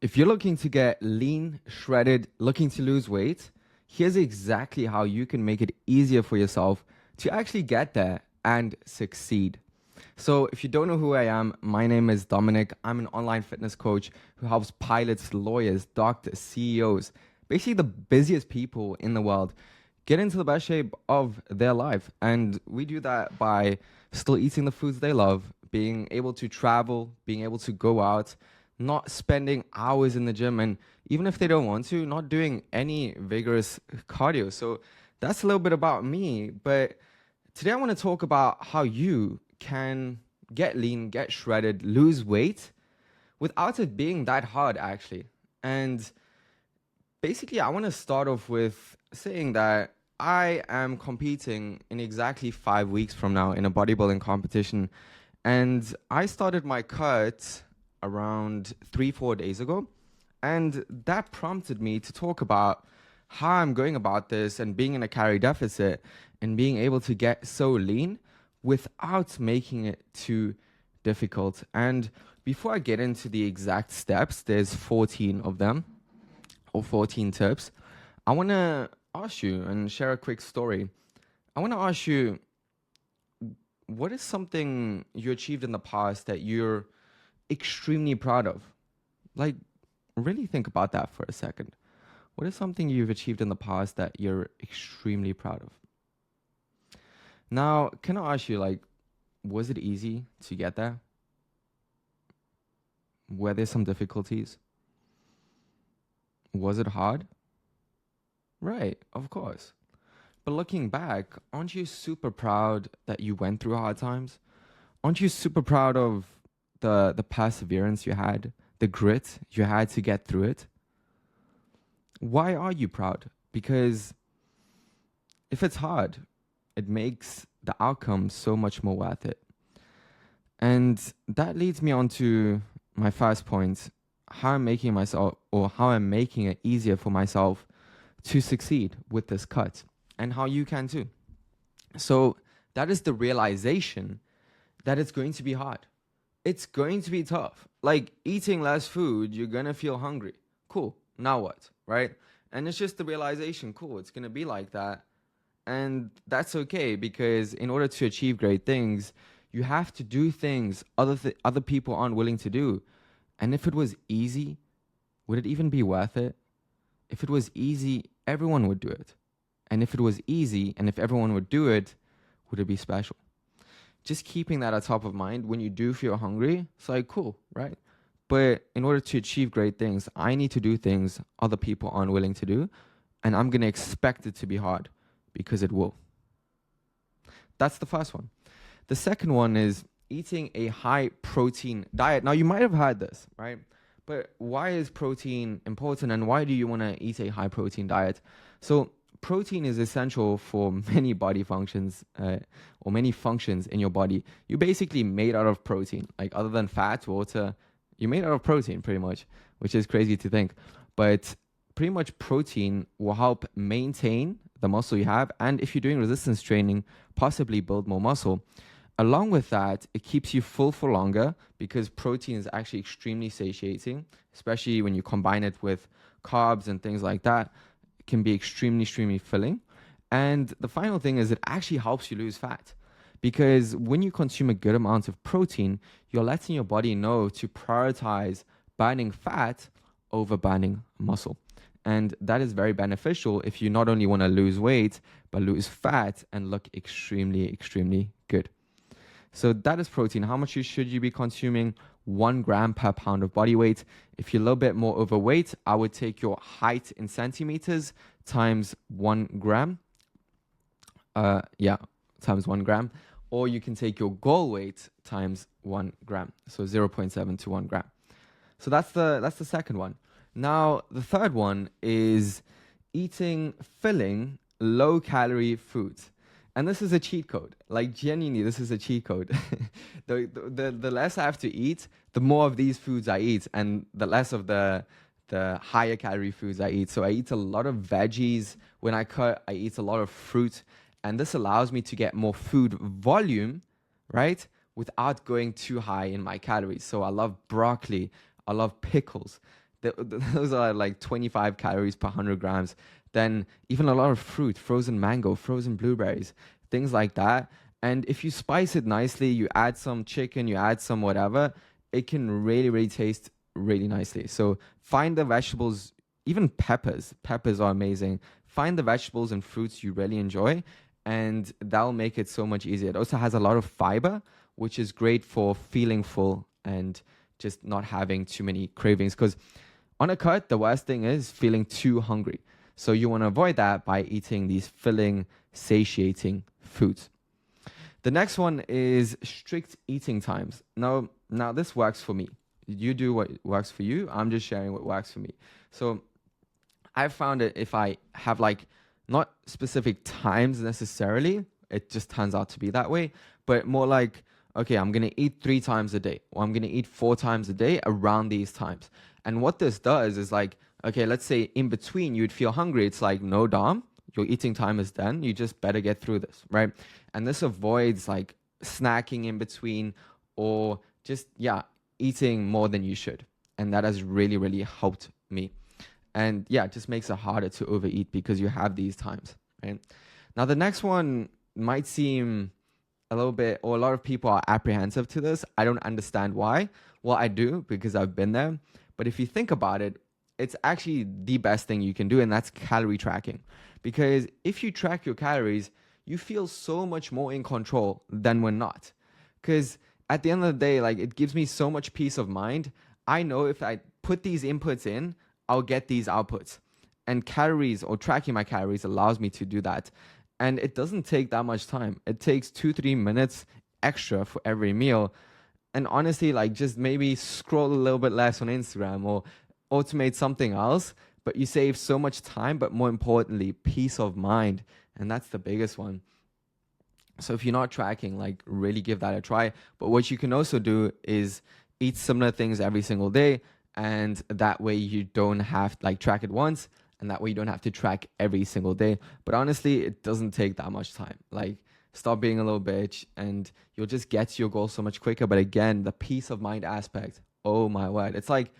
If you're looking to get lean, shredded, looking to lose weight, here's exactly how you can make it easier for yourself to actually get there and succeed. So, if you don't know who I am, my name is Dominic. I'm an online fitness coach who helps pilots, lawyers, doctors, CEOs, basically the busiest people in the world, get into the best shape of their life. And we do that by still eating the foods they love, being able to travel, being able to go out, not spending hours in the gym, and even if they don't want to, not doing any vigorous cardio. So that's a little bit about me. But today I want to talk about how you can get lean, get shredded, lose weight without it being that hard, actually. And basically, I want to start off with saying that I am competing in exactly 5 weeks from now in a bodybuilding competition. And I started my cut around 3-4 days ago. And that prompted me to talk about how I'm going about this and being in a calorie deficit and being able to get so lean without making it too difficult. And before I get into the exact steps, there's 14 of them or 14 tips. I want to ask you and share a quick story. I want to ask you, what is something you achieved in the past that you're extremely proud of? Like, really think about that for a second. What is something you've achieved in the past that you're extremely proud of? Now, can I ask you, like, was it easy to get there? Were there some difficulties? Was it hard? Right, of course. But looking back, aren't you super proud that you went through hard times? Aren't you super proud of the perseverance you had, the grit you had to get through it? Why are you proud? Because if it's hard, it makes the outcome so much more worth it. And that leads me on to my first point, how I'm making it easier for myself to succeed with this cut, and how you can too. So that is the realization that it's going to be hard. It's going to be tough. Like eating less food, you're going to feel hungry. Cool. Now what? Right? And it's just the realization, cool, it's going to be like that. And that's okay, because in order to achieve great things, you have to do things other people aren't willing to do. And if it was easy, would it even be worth it? If it was easy, everyone would do it. And if it was easy, and if everyone would do it, would it be special? Just keeping that at top of mind, when you do feel hungry, it's like, cool, right? But in order to achieve great things, I need to do things other people aren't willing to do. And I'm going to expect it to be hard, because it will. That's the first one. The second one is eating a high protein diet. Now, you might have heard this, right? But why is protein important, and why do you want to eat a high protein diet? So protein is essential for many body functions or many functions in your body. You're basically made out of protein. Like, other than fat, water, you're made out of protein pretty much, which is crazy to think. But pretty much protein will help maintain the muscle you have. And if you're doing resistance training, possibly build more muscle. Along with that, it keeps you full for longer, because protein is actually extremely satiating, especially when you combine it with carbs and things like that. It can be extremely, extremely filling. And the final thing is it actually helps you lose fat, because when you consume a good amount of protein, you're letting your body know to prioritize burning fat over burning muscle. And that is very beneficial if you not only want to lose weight, but lose fat and look extremely, extremely good. So that is protein. How much should you be consuming? 1 gram per pound of body weight. If you're a little bit more overweight, I would take your height in centimeters times 1 gram. Times 1 gram. Or you can take your goal weight times 1 gram. So 0.7 to 1 gram. So that's the second one. Now, the third one is eating filling, low-calorie foods. And this is a cheat code. Like, genuinely, this is a cheat code. The less I have to eat, the more of these foods I eat, and the less of the higher calorie foods I eat. So I eat a lot of veggies. When I cut, I eat a lot of fruit. And this allows me to get more food volume, right? Without going too high in my calories. So I love broccoli. I love pickles. Those are like 25 calories per 100 grams. Then even a lot of fruit, frozen mango, frozen blueberries, things like that. And if you spice it nicely, you add some chicken, you add some whatever, it can really, really taste really nicely. So find the vegetables, even peppers. Peppers are amazing. Find the vegetables and fruits you really enjoy, and that'll make it so much easier. It also has a lot of fiber, which is great for feeling full and just not having too many cravings. Because on a cut, the worst thing is feeling too hungry. So you want to avoid that by eating these filling, satiating foods. The next one is strict eating times. Now this works for me. You do what works for you. I'm just sharing what works for me. So I've found that if I have like not specific times necessarily, it just turns out to be that way, but more like, okay, I'm going to eat 3 times a day, or I'm going to eat 4 times a day around these times. And what this does is like, okay, let's say in between you'd feel hungry. It's like, no, Dom, your eating time is done. You just better get through this, right? And this avoids like snacking in between or just, yeah, eating more than you should. And that has really, really helped me. And yeah, it just makes it harder to overeat because you have these times, right? Now, the next one might seem a little bit, or a lot of people are apprehensive to this. I don't understand why. Well, I do because I've been there. But if you think about it, it's actually the best thing you can do, and that's calorie tracking. Because if you track your calories, you feel so much more in control than when not. Because at the end of the day, like, it gives me so much peace of mind. I know if I put these inputs in, I'll get these outputs. And calories, or tracking my calories, allows me to do that. And it doesn't take that much time. It takes 2-3 minutes extra for every meal. And honestly, like, just maybe scroll a little bit less on Instagram or automate something else, but you save so much time, but more importantly, peace of mind. And that's the biggest one. So if you're not tracking, like, really give that a try. But what you can also do is eat similar things every single day. And that way you don't have to, like, track it once. And that way you don't have to track every single day. But honestly, it doesn't take that much time. Like, stop being a little bitch and you'll just get to your goal so much quicker. But again, the peace of mind aspect, oh my word. It's like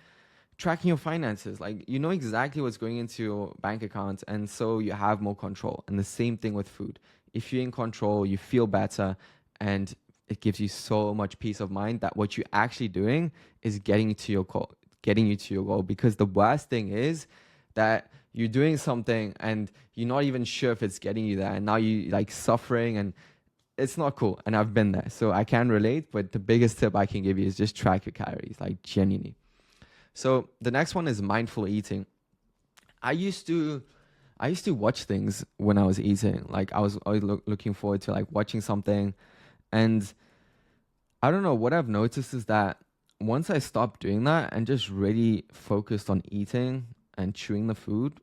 tracking your finances. Like, you know exactly what's going into your bank account, and so you have more control. And the same thing with food. If you're in control, you feel better, and it gives you so much peace of mind that what you're actually doing is getting you to your goal. Because the worst thing is that you're doing something and you're not even sure if it's getting you there, and now you like suffering, and it's not cool. And I've been there, so I can relate. But the biggest tip I can give you is just track your calories, like, genuinely. So the next one is mindful eating. I used to watch things when I was eating. Like, I was always looking forward to like watching something, and I don't know, what I've noticed is that once I stopped doing that and just really focused on eating and chewing the food,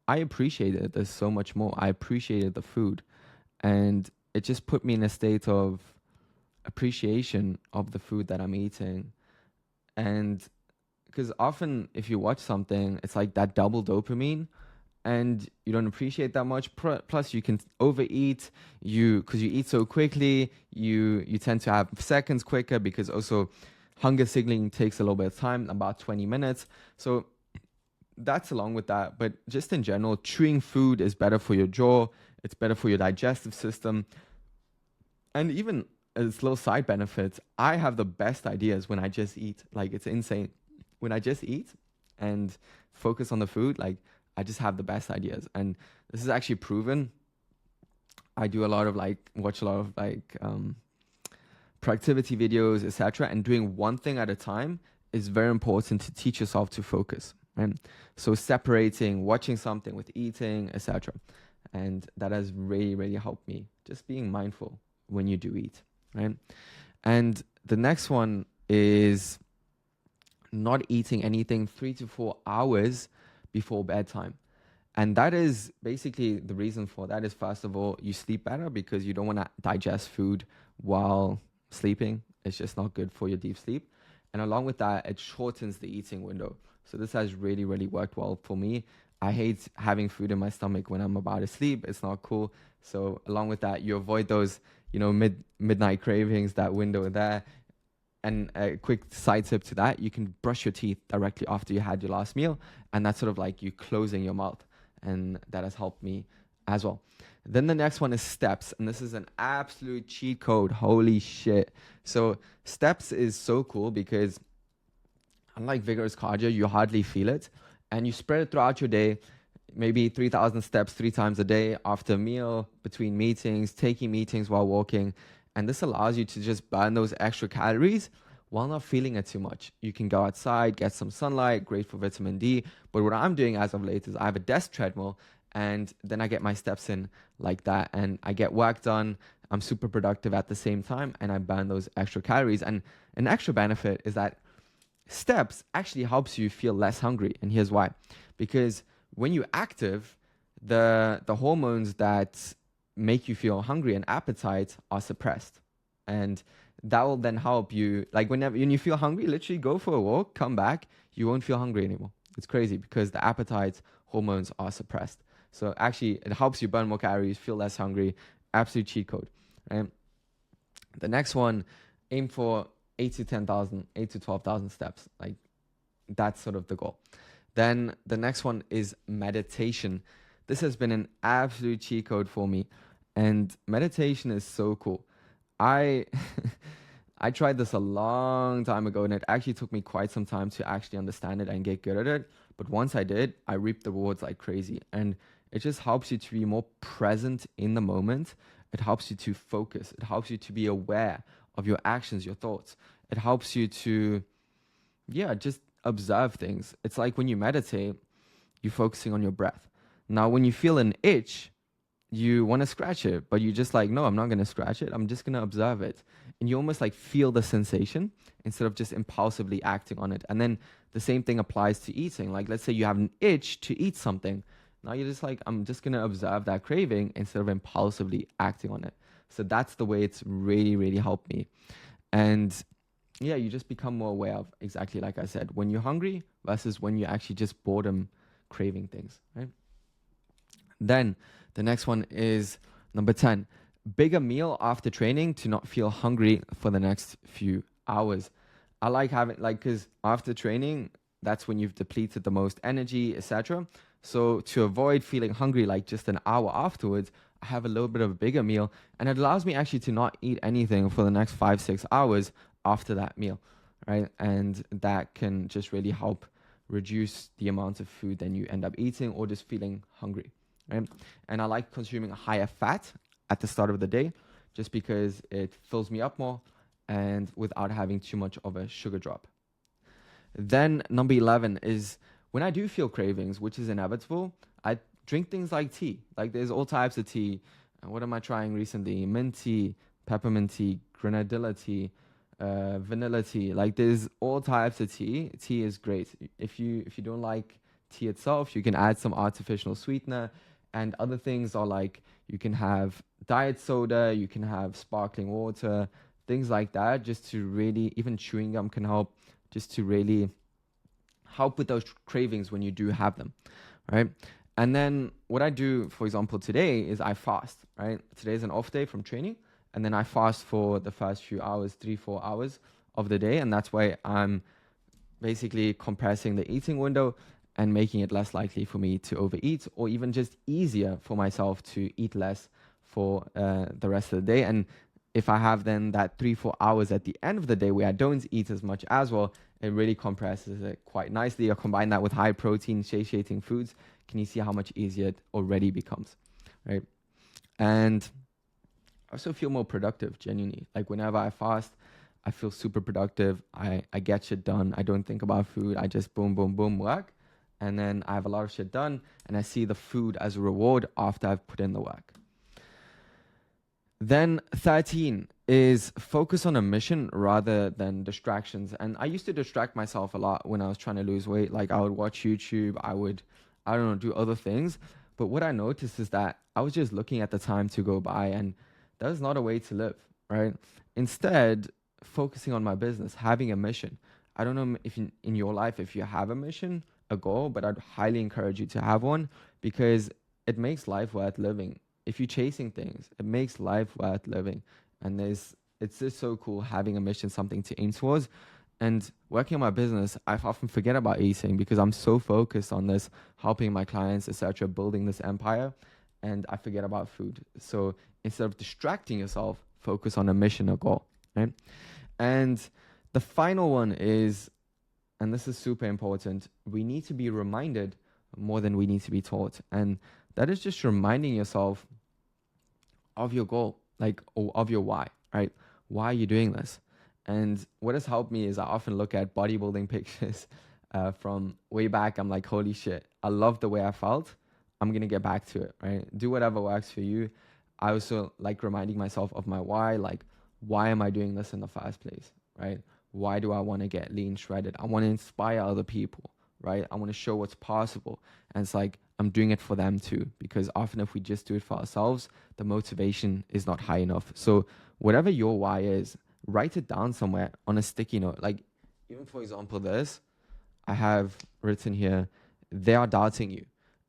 I appreciated this so much more. I appreciated the food, and it just put me in a state of appreciation of the food that I'm eating. And because often if you watch something, it's like that double dopamine, and you don't appreciate that much. Plus, you can overeat. Because you eat so quickly, you tend to have seconds quicker, because also hunger signaling takes a little bit of time, about 20 minutes. So that's along with that. But just in general, chewing food is better for your jaw. It's better for your digestive system. And even as little side benefits, I have the best ideas when I just eat. Like, it's insane. When I just eat and focus on the food, like, I just have the best ideas. And this is actually proven. I do watch a lot of productivity videos, etc. And doing one thing at a time is very important to teach yourself to focus. Right? So separating, watching something with eating, etc. And that has really, really helped me. Just being mindful when you do eat. Right? And the next one is not eating anything 3 to 4 hours before bedtime. And that is basically, the reason for that is, first of all, you sleep better because you don't want to digest food while sleeping. It's just not good for your deep sleep. And along with that, it shortens the eating window. So this has really, really worked well for me. I hate having food in my stomach when I'm about to sleep. It's not cool. So along with that, you avoid those, midnight cravings, that window there. And a quick side tip to that, you can brush your teeth directly after you had your last meal, and that's sort of like you closing your mouth, and that has helped me as well. Then the next one is steps, and this is an absolute cheat code. Holy shit. So steps is so cool because unlike vigorous cardio, you hardly feel it, and you spread it throughout your day, maybe 3,000 steps 3 times a day after a meal, between meetings, taking meetings while walking. And this allows you to just burn those extra calories while not feeling it too much. You can go outside, get some sunlight, great for vitamin D. But what I'm doing as of late is I have a desk treadmill, and then I get my steps in like that, and I get work done. I'm super productive at the same time, and I burn those extra calories. And an extra benefit is that steps actually helps you feel less hungry. And here's why. Because when you're active, the hormones that make you feel hungry and appetite are suppressed. And that will then help you, like when you feel hungry, literally go for a walk, come back, you won't feel hungry anymore. It's crazy because the appetite hormones are suppressed. So actually it helps you burn more calories, feel less hungry. Absolute cheat code. Right? The next one, aim for 8 to 12,000 steps. Like that's sort of the goal. Then the next one is meditation. This has been an absolute cheat code for me. And meditation is so cool. I I tried this a long time ago, and it actually took me quite some time to actually understand it and get good at it. But once I did, I reaped the rewards like crazy. And it just helps you to be more present in the moment. It helps you to focus. It helps you to be aware of your actions, your thoughts. It helps you to, yeah, just observe things. It's like when you meditate, you're focusing on your breath. Now, when you feel an itch, you want to scratch it, but you just like, no, I'm not going to scratch it. I'm just going to observe it. And you almost like feel the sensation instead of just impulsively acting on it. And then the same thing applies to eating. Like, let's say you have an itch to eat something. Now you're just like, I'm just going to observe that craving instead of impulsively acting on it. So that's the way it's really, really helped me. And yeah, you just become more aware of, exactly like I said, when you're hungry versus when you're actually just boredom craving things, right? Then the next one is number 10, bigger meal after training to not feel hungry for the next few hours. I like having, like, because after training, that's when you've depleted the most energy, etc. So to avoid feeling hungry like just an hour afterwards, I have a little bit of a bigger meal, and it allows me actually to not eat anything for the next 5-6 hours after that meal, right? And that can just really help reduce the amount of food that you end up eating or just feeling hungry, right? And I like consuming higher fat at the start of the day just because it fills me up more and without having too much of a sugar drop. Then number 11 is when I do feel cravings, which is inevitable, I drink things like tea. Like there's all types of tea. What am I trying recently? Mint tea, peppermint tea, grenadilla tea, vanilla tea. Like there's all types of tea. Tea is great. If you don't like tea itself, you can add some artificial sweetener, and other things are like you can have diet soda, you can have sparkling water, things like that, just to really, even chewing gum can help, just to really help with those cravings when you do have them, right? And then what I do, for example, today is I fast, right? Today's an off day from training, and then I fast for the first few hours, 3-4 hours of the day, and that's why I'm basically compressing the eating window and making it less likely for me to overeat, or even just easier for myself to eat less for the rest of the day. And if I have then that 3-4 hours at the end of the day where I don't eat as much as well, it really compresses it quite nicely. I combine that with high protein, satiating foods. Can you see how much easier it already becomes, right? And I also feel more productive, genuinely. Like whenever I fast, I feel super productive. I get shit done. I don't think about food. I just boom, boom, boom, work. And then I have a lot of shit done, and I see the food as a reward after I've put in the work. Then 13 is focus on a mission rather than distractions. And I used to distract myself a lot when I was trying to lose weight. Like I would watch YouTube, I don't know, do other things. But what I noticed is that I was just looking at the time to go by, and that is not a way to live, right? Instead, focusing on my business, having a mission. I don't know if in your life, if you have a mission, a goal, but I'd highly encourage you to have one because it makes life worth living. If you're chasing things, it makes life worth living. And there's it's just so cool having a mission, something to aim towards. And working on my business, I often forget about eating because I'm so focused on this, helping my clients, etc., building this empire, and I forget about food. So instead of distracting yourself, focus on a mission or goal, right? And the final one is, and this is super important, we need to be reminded more than we need to be taught. And that is just reminding yourself of your goal, like, or of your why, right? Why are you doing this? And what has helped me is I often look at bodybuilding pictures from way back. I'm like, holy shit, I love the way I felt. I'm going to get back to it, right? Do whatever works for you. I also like reminding myself of my why, like, why am I doing this in the first place, right? Why do I want to get lean shredded? I want to inspire other people, right? I want to show what's possible. And it's like, I'm doing it for them too, because often if we just do it for ourselves, the motivation is not high enough. So whatever your why is, write it down somewhere on a sticky note. Like, even for example, this, I have written here, they are doubting you.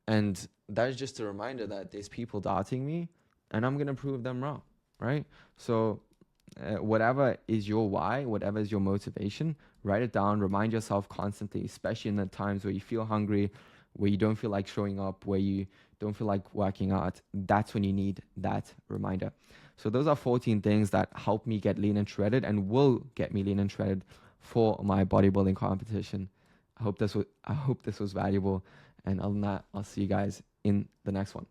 And that is just a reminder that there's people doubting me and I'm going to prove them wrong, right? So whatever is your why, whatever is your motivation, write it down, remind yourself constantly, especially in the times where you feel hungry, where you don't feel like showing up, where you don't feel like working out. That's when you need that reminder. So those are 14 things that help me get lean and shredded and will get me lean and shredded for my bodybuilding competition. I hope this was valuable. And other than that, I'll see you guys in the next one.